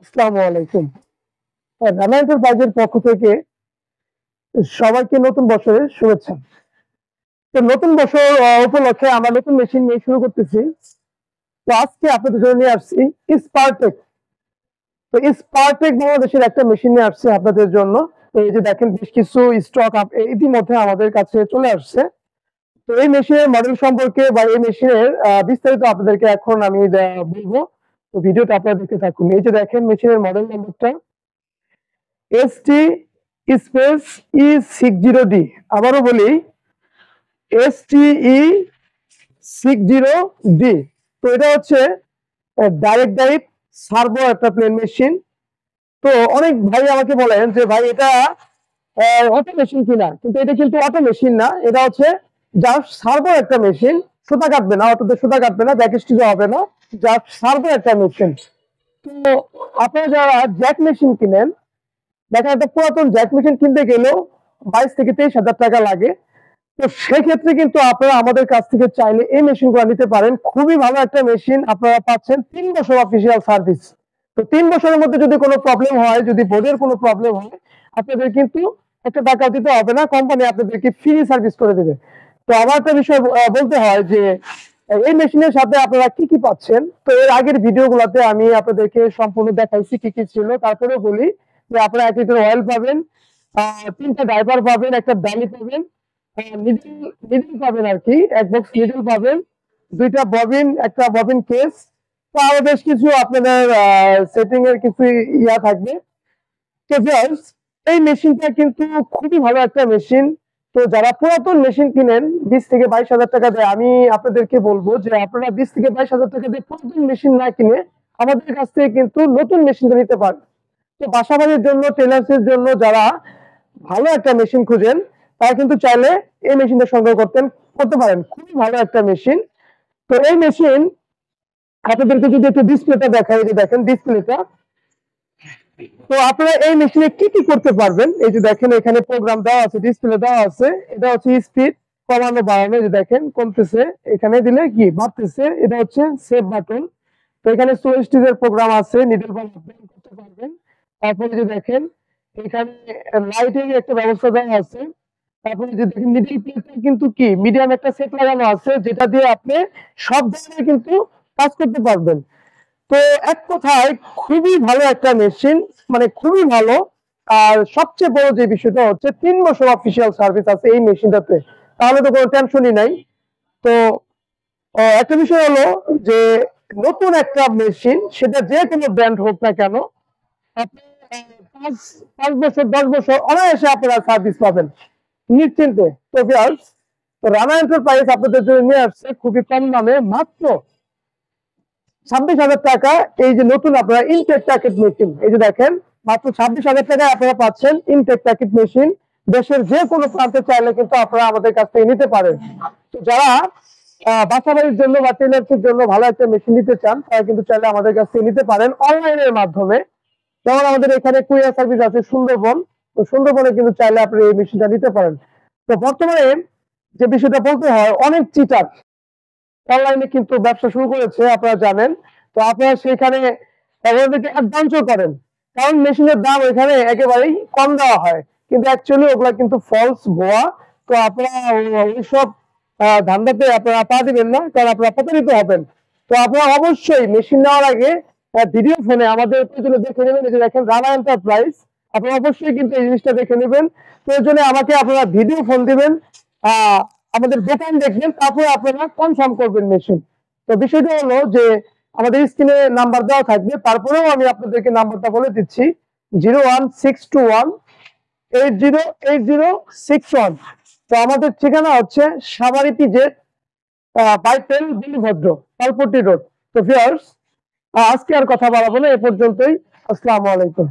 আসসালামু আলাইকুম। রানা এন্টারপ্রাইজের পক্ষ থেকে সবাইকে নতুন বছরের শুভেচ্ছা। তো নতুন বছর উপলক্ষে আমরা নতুন মেশিন নিয়ে শুরু করতেছি। তো আজকে আপনাদের জন্য নিয়ে আসছি স্পারটেক। তো স্পারটেক বাংলাদেশের একটা মেশিন নিয়ে আসছে আপনাদের জন্য। তো এই যে দেখেন বেশ কিছু স্টক ইতিমধ্যে আমাদের কাছে চলে আসছে। তো এই মেশিনের মডেল সম্পর্কে বা এই মেশিনের বিস্তারিত আপনাদেরকে এখন আমি বলবো। তো ভিডিওটা আপনারা দেখতে থাকুন। এই যে দেখেন মেশিনের মডেল নাম্বারটা এসটি স্পেস E60D। আবারও বলি STE60D। তো এটা হচ্ছে ডাইরেক্ট সার্ভো একটা প্লেন মেশিন। তো অনেক ভাই আমাকে বলেন যে ভাই এটা অটো মেশিন কিনা, কিন্তু এটা কিন্তু অটো মেশিন না, এটা হচ্ছে জাস্ট সার্ভো একটা মেশিন। সুতা কাটবে না, অটোতে সুতা কাটবে না, ব্যাক স্টিচ হবে না, জাস্ট সার্ভো একটা মেশিন। তো আপনারা যারা জ্যাক মেশিন কিনেন, দেখেন একটা পুরাতন জ্যাক মেশিন কিনতে গেলেও 22 থেকে 23 হাজার টাকা লাগে। তো সেক্ষেত্রে কিন্তু আপনারা আমাদের কাছ থেকে চাইলে এই মেশিনগুলো নিতে পারেন। খুবই ভালো একটা মেশিন, আপনারা পাচ্ছেন 3 বছর অফিসিয়াল সার্ভিস। তো 3 বছরের মধ্যে যদি কোনো প্রবলেম হয়, যদি বোর্ডের কোনো প্রবলেম হয়, আপনাদের কিন্তু একটা টাকা দিতে হবে না, কোম্পানি আপনাদেরকে ফ্রি সার্ভিস করে দেবে। তো আমার একটা বিষয় বলতে হয় যে এই মেশিনের সাথে আপনারা কি কি পাচ্ছেন। তো এর আগের ভিডিওগুলোতে আমি আপনাদেরকে সম্পূর্ণ দেখাইছি কি কি ছিল। তারপরেও বলি যে আপনারা 1 লিটার অয়েল পাবেন, 3টা ডাইপার পাবেন, একটা ডালি পাবেন, নিডল নিডল পাবেন আর কি, 1 বক্স নিডল পাবেন, 2টা ববিন, একটা ববিন কেস। তো আরো বেশ কিছু আপনাদের সেটিং এর কিছু ইয়া থাকবে। তো ভিউয়ার্স, এই মেশিনটা কিন্তু খুবই ভালো একটা মেশিন। তো যারা পুরাতন মেশিন কিনেন 20 থেকে 22 হাজার টাকা দিয়ে, আমি আপনাদেরকে বলবো যে আপনারা 20 থেকে 22 হাজার টাকা দিয়ে পুরাতন মেশিন না কিনে আমাদের কাছ থেকে কিন্তু নতুন মেশিনটা নিতে পারেন। তো বাসাবাড়ির জন্য, টেলার্স এর জন্য যারা ভালো একটা মেশিন খুঁজেন, তারা কিন্তু চাইলে এই মেশিনটা সংগ্রহ করতে পারেন। খুবই ভালো একটা মেশিন। তো এই মেশিন আপনাদেরকে যদি একটু ডিসপ্লেটা দেখাই, যে দেখেন ডিসপ্লেটা। তো আপনারা এই মেশিনে কি কি করতে পারবেন, এই যে দেখেন এখানে প্রোগ্রাম দেওয়া আছে, ডিসপ্লে দেওয়া আছে। এটা হচ্ছে স্পিড কমানো বাড়ানো, এই যে দেখেন কমতেছে, এখানে দিলে কি বাড়তেছে, এটা হচ্ছে সেভ বাটন। তো এখানে সুইচের প্রোগ্রাম আছে, নিডল বার করতে পারবেন। তারপরে যে দেখেন এখানে লাইটের একটা ব্যবস্থা দেওয়া আছে। তারপরে যে দেখেন নিডল প্লেটটা কিন্তু কি মিডিয়াম একটা সেট লাগানো আছে, যেটা দিয়ে আপনি সব ধরনের কিন্তু কাজ করতে পারবেন। তো এক কথায় খুবই ভালো একটা মেশিন, মানে খুবই ভালো। আর সবচেয়ে বড় যে বিষয়টা হচ্ছে 3 বছর অফিসিয়াল সার্ভিস আছে এই মেশিনটাতে, তাহলে তো কোনো টেনশনই নাই। তো একটা বিষয় হলো যে নতুন একটা মেশিন, সেটা যে কোনো ব্র্যান্ড হোক না কেন, আপনি 5 5 বছর 10 বছর অনায়াসে আপনারা সার্ভিস পাবেন নিশ্চিন্তে। তো ভিউয়ার্স, তো রানা এন্টারপ্রাইজ আপনাদের জন্য নিয়ে আসছে খুবই কম দামে, মাত্র 26,000 টাকা। এই যে নতুন আপনারা ইনটেক প্যাকেট মেশিন, এই যে দেখেন মাত্র 26,000 টাকায় আপনারা পাচ্ছেন ইনটেক প্যাকেট মেশিন। দেশের যে কোনো প্রান্তে চাইলে কিন্তু আপনারা আমাদের কাছ থেকে নিতে পারেন। তো যারা বাসাবাড়ির জন্য বা টেলার্সের জন্য ভালো একটা মেশিন নিতে চান, তারা কিন্তু চাইলে আমাদের কাছ থেকে নিতে পারেন অনলাইনের মাধ্যমে। যেমন আমাদের এখানে কুরিয়ার সার্ভিস আছে সুন্দরবন। তো সুন্দরবনে কিন্তু চাইলে আপনি এই মেশিনটা নিতে পারেন। তো বর্তমানে যে বিষয়টা বলতে হয়, অনেক চিটার অনলাইনে কিন্তু ব্যবসা শুরু করেছে, আপনারা জানেন। তো আপনারা সেখানে ওদেরকে অ্যাডভান্সও করেন, কারণ মেশিনের দাম এখানে একেবারেই কম দেওয়া হয়, কিন্তু অ্যাকচুয়ালি ওগুলা কিন্তু ফলস, ভুয়া। তো আপনারা ওইসব ধান্দাতে আপনারা পা দিবেন না, কারণ আপনারা প্রতারিত হবেন। তো আপনারা অবশ্যই মেশিন নেওয়ার আগে ভিডিও ফোনে আমাদের প্রয়োজনে দেখে নেবেন। এই যে দেখেন রানা এন্টারপ্রাইজ, আপনারা অবশ্যই কিন্তু এই জিনিসটা দেখে নেবেন। প্রয়োজনে আমাকে আপনারা ভিডিও ফোন দিবেন, আহ আমাদের দোকান দেখবেন, তারপরে আপনারা কনফার্ম করবেন মেশিন। তো বিষয়টা হলো যে আমাদের স্ক্রিনে নাম্বার দেওয়া থাকবে, তারপরেও আমি আপনাদেরকে নাম্বারটা বলে দিচ্ছি, 01621808061। তো আমাদের ঠিকানা হচ্ছে সাভার ইপিজেড, বাইপেল বিলিভদ্র, পালপট্টি রোড। তো ভিউয়ার্স, আজকে আর কথা বাড়াবো না, এ পর্যন্তই। আসসালামু আলাইকুম।